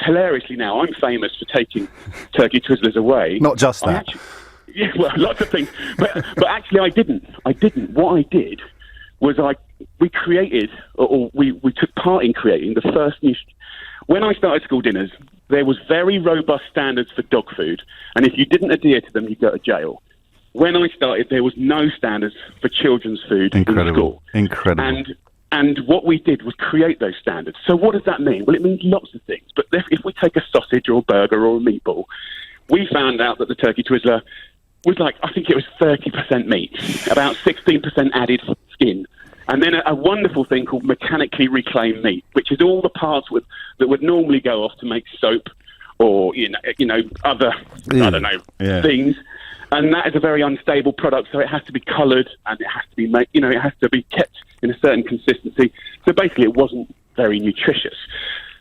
hilariously now, I'm famous for taking turkey twizzlers away. Not just that. Yeah, well, lots of things. But actually, I didn't. What I did was we created, or we took part in creating the first new... When I started school dinners, there was very robust standards for dog food, and if you didn't adhere to them, you'd go to jail. When I started, there was no standards for children's food in school. Incredible. And what we did was create those standards. So what does that mean? Well, it means lots of things. But if we take a sausage or a burger or a meatball, we found out that the turkey twizzler was I think it was 30% meat, about 16% added skin. And then a wonderful thing called mechanically reclaimed meat, which is all the parts that would normally go off to make soap or, other, things. And that is a very unstable product, so it has to be coloured and it has to be made, it has to be kept in a certain consistency. So basically, it wasn't very nutritious.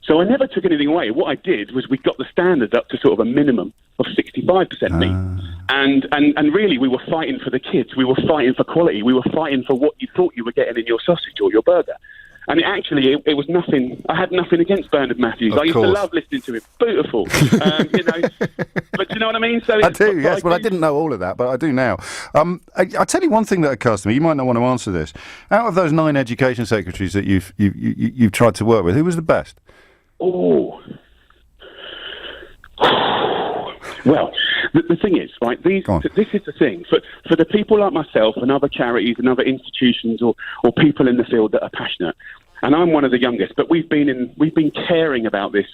So I never took anything away. What I did was we got the standards up to sort of a minimum of 65% meat. And really, we were fighting for the kids. We were fighting for quality. We were fighting for what you thought you were getting in your sausage or your burger. And it was nothing. I had nothing against Bernard Matthews. I used to love listening to him. Beautiful. But do you know what I mean? So I do, yes. Well, I didn't know all of that, but I do now. I'll tell you one thing that occurs to me. You might not want to answer this. Out of those 9 education secretaries that you've tried to work with, who was the best? Oh. Well, the thing is, right, this is the thing. For the people like myself and other charities and other institutions or people in the field that are passionate, and I'm one of the youngest, but we've been caring about this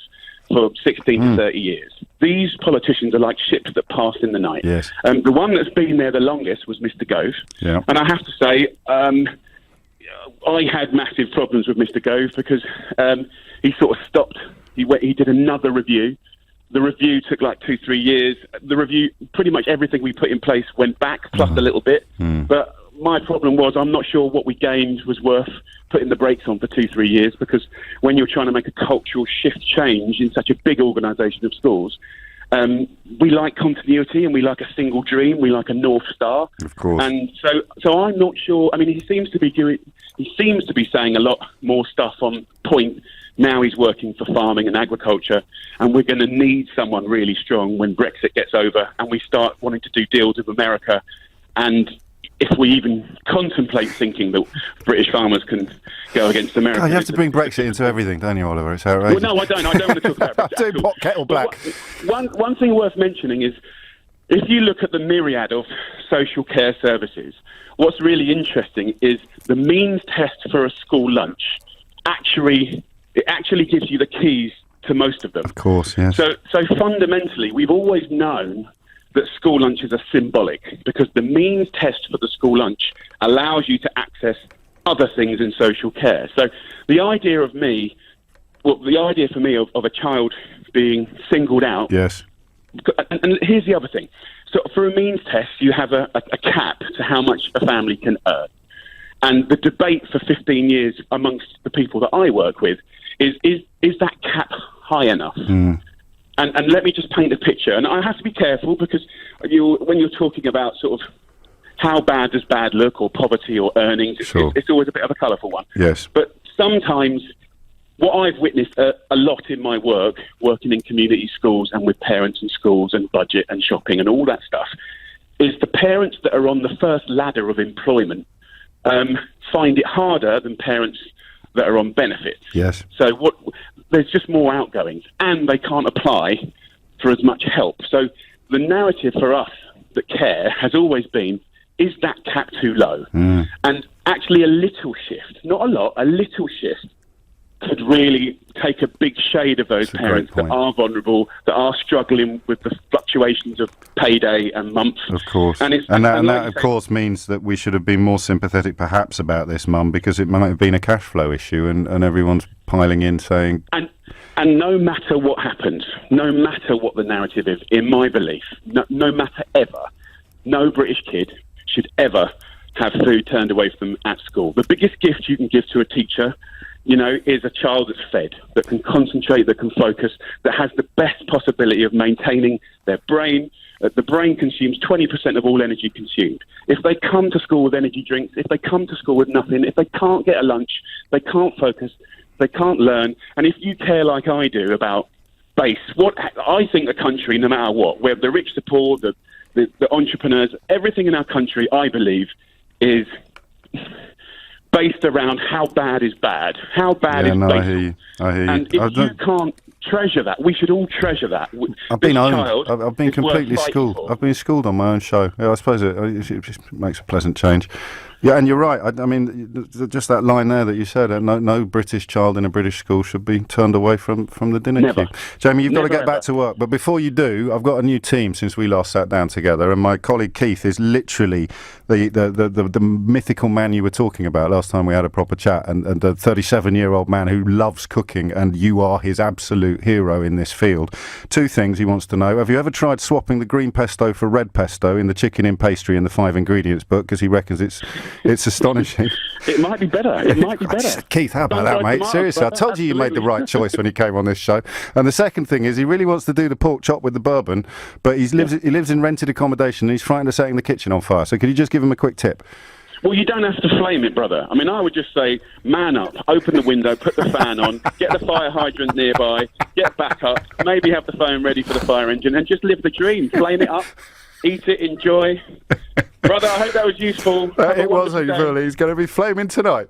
for 16 to 30 years. These politicians are like ships that pass in the night. Yes. The one that's been there the longest was Mr. Gove. Yeah. And I have to say, I had massive problems with Mr. Gove because he sort of stopped. He did another review. The review took 2-3 years. The review, pretty much everything we put in place went back, plus a little bit. But my problem was I'm not sure what we gained was worth putting the brakes on for 2-3 years, because when you're trying to make a cultural shift change in such a big organisation of schools, we like continuity and we like a single dream. We like a North Star. Of course. And so I'm not sure. I mean, he seems to be saying a lot more stuff on point. Now he's working for farming and agriculture, and we're going to need someone really strong when Brexit gets over and we start wanting to do deals with America. And if we even contemplate thinking that British farmers can go against America. God, you have to bring Brexit into everything, don't you, Oliver? It's outrageous. Well, no, I don't. I don't want to talk about Brexit. I do pot kettle black. One thing worth mentioning is, if you look at the myriad of social care services, what's really interesting is the means test for a school lunch actually gives you the keys to most of them. Of course, yes. So fundamentally, we've always known that school lunches are symbolic, because the means test for the school lunch allows you to access other things in social care. So the idea for me of a child being singled out. Yes. And here's the other thing. So for a means test, you have a cap to how much a family can earn. And the debate for 15 years amongst the people that I work with is that cap high enough? And let me just paint a picture. And I have to be careful, because when you're talking about sort of how bad does bad look, or poverty or earnings, it's always a bit of a colourful one. Yes. But sometimes what I've witnessed a lot in my work, working in community schools and with parents and schools and budget and shopping and all that stuff, is the parents that are on the first ladder of employment find it harder than parents that are on benefits. Yes. So there's just more outgoings, and they can't apply for as much help. So the narrative for us that care has always been, is that cap too low? And actually a little shift, not a lot, a little shift could really take a big shade of those parents that are vulnerable, that are struggling with the fluctuations of payday and months. Of course. And that of course, means that we should have been more sympathetic perhaps about this, Mum, because it might have been a cash flow issue, and everyone's piling in saying... And no matter what happens, no matter what the narrative is, in my belief, no matter ever, no British kid should ever have food turned away from them at school. The biggest gift you can give to a teacher, is a child that's fed, that can concentrate, that can focus, that has the best possibility of maintaining their brain. The brain consumes 20% of all energy consumed. If they come to school with energy drinks, if they come to school with nothing, if they can't get a lunch, they can't focus, they can't learn. And if you care like I do about base. What I think the country, no matter what, where the rich, the poor, the entrepreneurs, everything in our country, I believe, is based around how bad is bad. How bad is bad. I hear you. And if you can't treasure that, we should all treasure that. I've been owned. I've been completely schooled. I've been schooled on my own show. Yeah, I suppose it just makes a pleasant change. Yeah, and you're right. I mean, just that line there that you said, no British child in a British school should be turned away from the dinner queue. Jamie, you've got to get back to work. But before you do, I've got a new team since we last sat down together, and my colleague Keith is literally the mythical man you were talking about last time we had a proper chat, and the 37-year-old man who loves cooking, and you are his absolute hero in this field. Two things he wants to know. Have you ever tried swapping the green pesto for red pesto in the chicken in pastry in the 5 ingredients book? Because he reckons it's astonishing. It might be better. Keith, how about that, mate? Seriously, I told you made the right choice when you came on this show. And the second thing is he really wants to do the pork chop with the bourbon, but he lives in rented accommodation and he's frightened of setting the kitchen on fire. So could you just give him a quick tip? Well, you don't have to flame it, brother. I mean, I would just say, man up, open the window, put the fan on, get the fire hydrant nearby, get back up, maybe have the phone ready for the fire engine, and just live the dream. Flame it up, eat it, enjoy. Brother, I hope that was useful. It was, hopefully. He's going to be flaming tonight.